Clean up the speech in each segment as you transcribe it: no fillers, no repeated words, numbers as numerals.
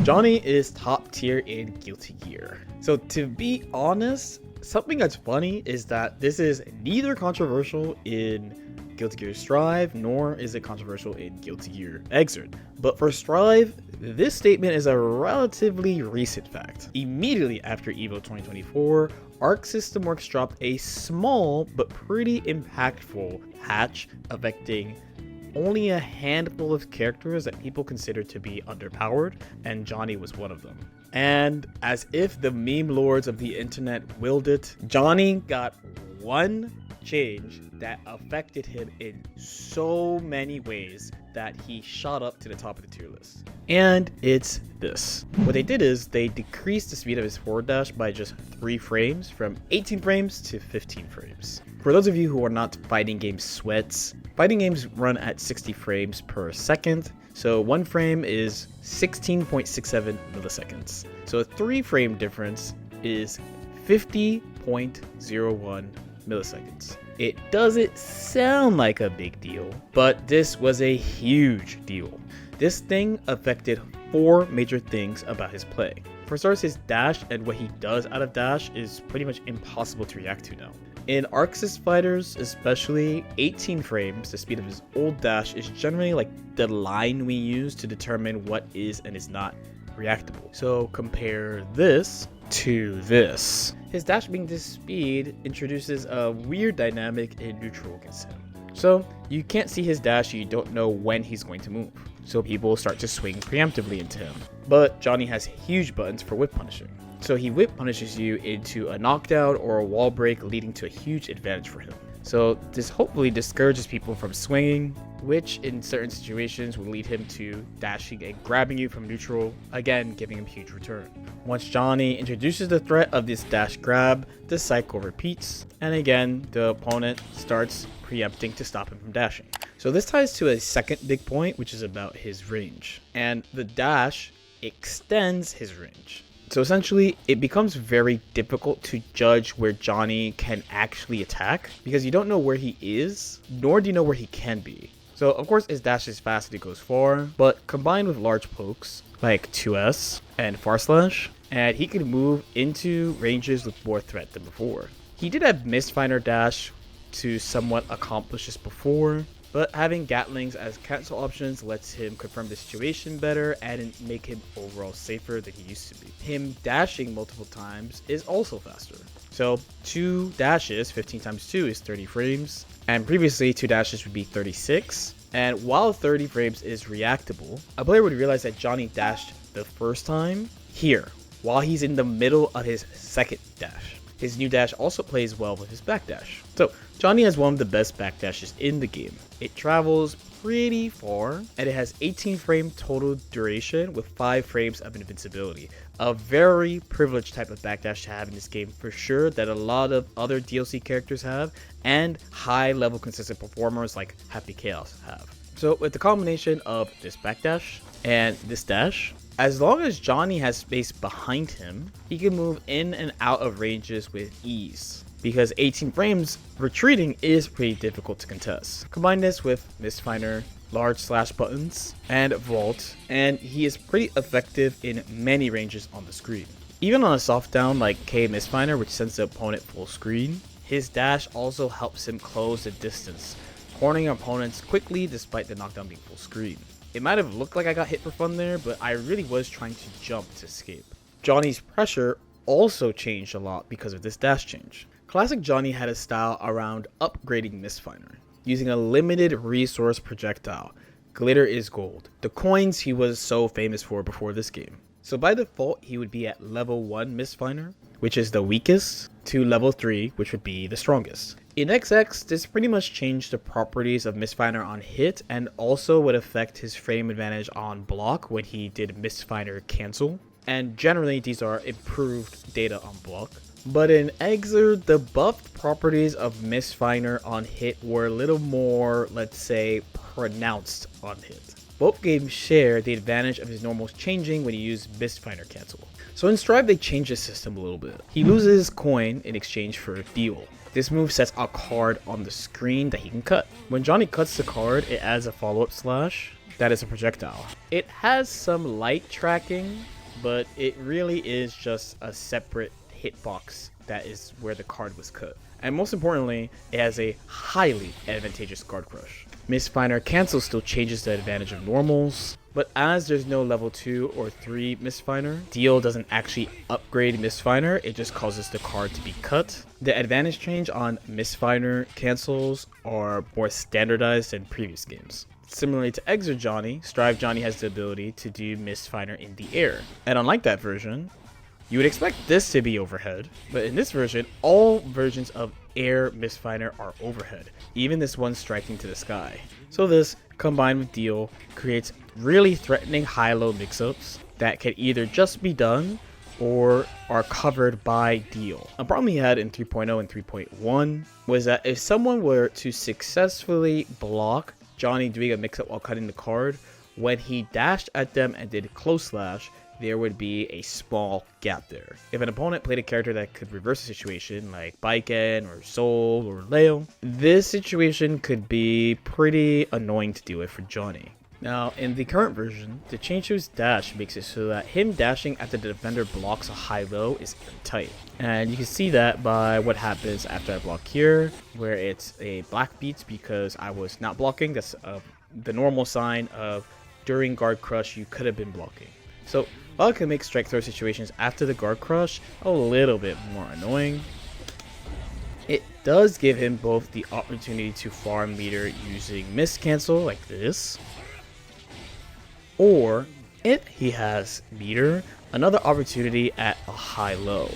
Johnny is top tier in Guilty Gear. So to be honest, something that's funny is that this is neither controversial in Guilty Gear Strive, nor is it controversial in Guilty Gear Xrd. But for Strive, this statement is a relatively recent fact. Immediately after EVO 2024, Arc System Works dropped a small but pretty impactful patch affecting only a handful of characters that people consider to be underpowered, and Johnny was one of them. And as if the meme lords of the internet willed it, Johnny got one change that affected him in so many ways that he shot up to the top of the tier list. And it's this. What they did is they decreased the speed of his forward dash by just 3 frames, from 18 frames to 15 frames. For those of you who are not fighting game sweats, fighting games run at 60 frames per second, so 1 frame is 16.67 milliseconds. So a 3 frame difference is 50.01 milliseconds. It doesn't sound like a big deal, but this was a huge deal. This thing affected 4 major things about his play. For starters, his dash and what he does out of dash is pretty much impossible to react to now. In Arxis fighters, especially, 18 frames, the speed of his old dash, is generally like the line we use to determine what is and is not reactable. So compare this to this. His dash being this speed introduces a weird dynamic in neutral against him. So you can't see his dash, you don't know when he's going to move. So people start to swing preemptively into him. But Johnny has huge buttons for whip punishing. So he whip punishes you into a knockdown or a wall break, leading to a huge advantage for him. So this hopefully discourages people from swinging, which in certain situations will lead him to dashing and grabbing you from neutral, again giving him huge return. Once Johnny introduces the threat of this dash grab, the cycle repeats, and again the opponent starts preempting to stop him from dashing. So this ties to a second big point, which is about his range, and the dash extends his range. So essentially, it becomes very difficult to judge where Johnny can actually attack, because you don't know where he is, nor do you know where he can be. So of course his dash is fast and it goes far, but combined with large pokes like 2S and far slash, and he can move into ranges with more threat than before. He did have Mistfinder dash to somewhat accomplish this before, but having Gatlings as cancel options lets him confirm the situation better and make him overall safer than he used to be. Him dashing multiple times is also faster. So 2 dashes, 15 times 2 is 30 frames, and previously 2 dashes would be 36. And while 30 frames is reactable, a player would realize that Johnny dashed the first time here, while he's in the middle of his second dash. His new dash also plays well with his backdash. So Johnny has one of the best backdashes in the game. It travels pretty far, and it has 18 frame total duration with 5 frames of invincibility. A very privileged type of backdash to have in this game for sure, that a lot of other DLC characters have, and high level consistent performers like Happy Chaos have. So with the combination of this backdash and this dash, as long as Johnny has space behind him, he can move in and out of ranges with ease, because 18 frames retreating is pretty difficult to contest. Combine this with Mistfinder, large slash buttons, and vault, and he is pretty effective in many ranges on the screen. Even on a soft down like K Mistfinder, which sends the opponent full screen, his dash also helps him close the distance, cornering opponents quickly despite the knockdown being full screen. It might have looked like I got hit for fun there, but I really was trying to jump to escape. Johnny's pressure also changed a lot because of this dash change. Classic Johnny had a style around upgrading Mistfinder, using a limited resource projectile. Glitter is gold, the coins he was so famous for before this game. So by default, he would be at level 1 Mistfinder, which is the weakest, to level 3, which would be the strongest. In XX, this pretty much changed the properties of Mistfinder on hit, and also would affect his frame advantage on block when he did Mistfinder cancel. And generally, these are improved data on block. But in Xrd, the buffed properties of Mistfinder on hit were a little more, let's say, pronounced on hit. both games share the advantage of his normals changing when you use Mistfinder cancel. So in Strive they changed the system a little bit. He loses coin in exchange for deal. This move sets a card on the screen that he can cut. When Johnny cuts the card, it adds a follow-up slash that is a projectile. It has some light tracking, but it really is just a separate hitbox that is where the card was cut. And most importantly, it has a highly advantageous guard crush. Mistfinder cancel still changes the advantage of normals, but as there's no level 2 or 3 Mistfinder, deal doesn't actually upgrade Mistfinder, it just causes the card to be cut. The advantage change on Mistfinder cancels are more standardized than previous games. Similarly to Exer Johnny, Strive Johnny has the ability to do Mistfinder in the air. And unlike that version, you would expect this to be overhead, but in this version, all versions of air Mistfinder are overhead, even this one striking to the sky. So this, combined with deal, creates really threatening high-low mix-ups that can either just be done or are covered by deal. A problem he had in 3.0 and 3.1 was that if someone were to successfully block Johnny doing a mix-up while cutting the card, when he dashed at them and did close slash, there would be a small gap there. If an opponent played a character that could reverse the situation, like Baiken or Soul or Leo, this situation could be pretty annoying to deal with for Johnny. Now, in the current version, the change to his dash makes it so that him dashing after the defender blocks a high-low is tight. And you can see that by what happens after I block here, where it's a black beat because I was not blocking. That's the normal sign of during guard crush you could have been blocking. So while it can make strike throw situations after the guard crush a little bit more annoying, it does give him both the opportunity to farm meter using miss cancel like this, or if he has meter, another opportunity at a high-low.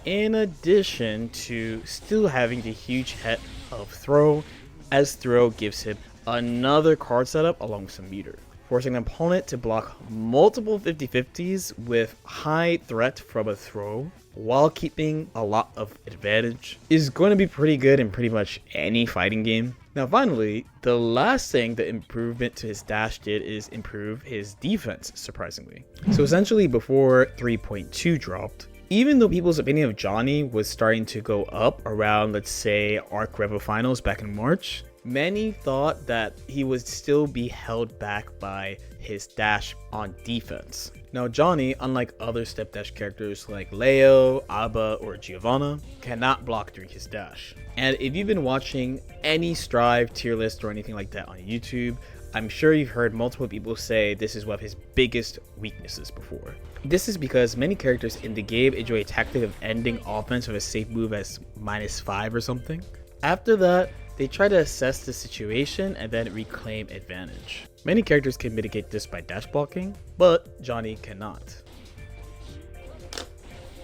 In addition to still having the huge hit of throw, as throw gives him another card setup along with some meter. Forcing an opponent to block multiple 50-50s with high threat from a throw while keeping a lot of advantage is going to be pretty good in pretty much any fighting game. Now finally, the last thing the improvement to his dash did is improve his defense, surprisingly. So essentially before 3.2 dropped, even though people's opinion of Johnny was starting to go up around, let's say, Arc Revo Finals back in March, many thought that he would still be held back by his dash on defense. Now Johnny, unlike other step dash characters like Leo, Abba, or Giovanna, cannot block during his dash. And if you've been watching any Strive tier list or anything like that on YouTube, I'm sure you've heard multiple people say this is one of his biggest weaknesses before. This is because many characters in the game enjoy a tactic of ending offense with a safe move as -5 or something. After that, they try to assess the situation and then reclaim advantage. Many characters can mitigate this by dash blocking, but Johnny cannot.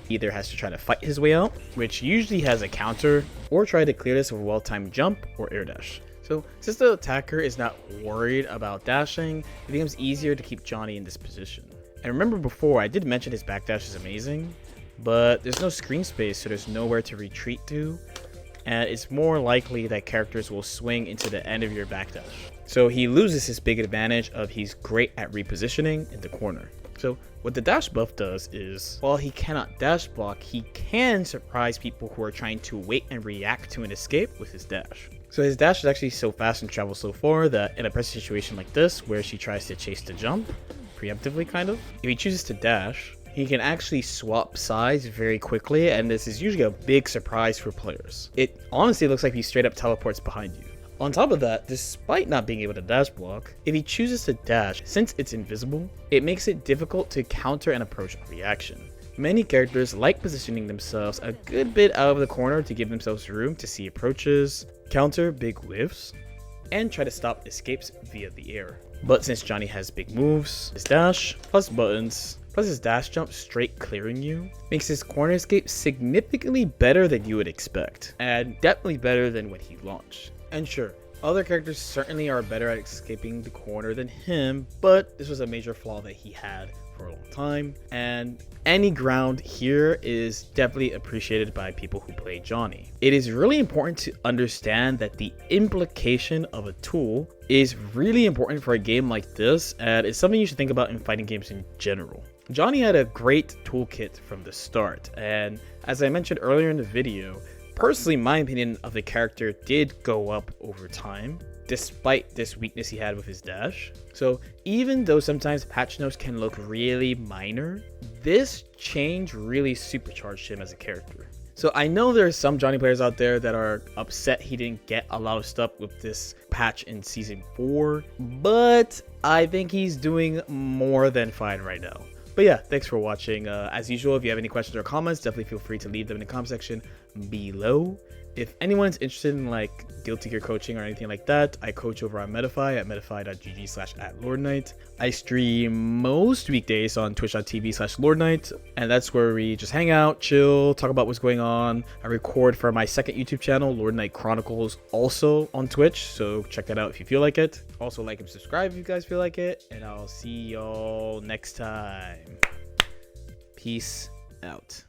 He either has to try to fight his way out, which usually has a counter, or try to clear this with a well-timed jump or air dash. So since the attacker is not worried about dashing, it becomes easier to keep Johnny in this position. And remember before, I did mention his backdash is amazing, but there's no screen space, so there's nowhere to retreat to, and it's more likely that characters will swing into the end of your backdash. So he loses his big advantage of he's great at repositioning in the corner. So what the dash buff does is, while he cannot dash block, he can surprise people who are trying to wait and react to an escape with his dash. So his dash is actually so fast and travels so far that in a pressure situation like this, where she tries to chase the jump, preemptively kind of, if he chooses to dash, he can actually swap sides very quickly, and this is usually a big surprise for players. It honestly looks like he straight up teleports behind you. On top of that, despite not being able to dash block, if he chooses to dash, since it's invisible, it makes it difficult to counter an approach reaction. Many characters like positioning themselves a good bit out of the corner to give themselves room to see approaches, counter big whiffs, and try to stop escapes via the air. But since Johnny has big moves, his dash, plus buttons, plus his dash jump straight clearing you, makes his corner escape significantly better than you would expect, and definitely better than when he launched. And sure, Other characters certainly are better at escaping the corner than him, but this was a major flaw that he had for a long time, and any ground here is definitely appreciated by people who play Johnny. It is really important to understand that the implication of a tool is really important for a game like this, and it's something you should think about in fighting games in general. Johnny had a great toolkit from the start, and as I mentioned earlier in the video, personally my opinion of the character did go up over time, despite this weakness he had with his dash. So even though sometimes patch notes can look really minor, this change really supercharged him as a character. So I know there's some Johnny players out there that are upset he didn't get a lot of stuff with this patch in Season 4, but I think he's doing more than fine right now. But yeah, thanks for watching. As usual, if you have any questions or comments, definitely feel free to leave them in the comment section below. If anyone's interested in like Guilty Gear coaching or anything like that, I coach over on Medify at medify.gg/@LordKnight. I stream most weekdays on twitch.tv/LordKnight, and that's where we just hang out, chill, talk about what's going on. I record for my second YouTube channel, LordKnight Chronicles, also on Twitch, so check that out if you feel like it. Also like and subscribe if you guys feel like it, and I'll see y'all next time. Peace out.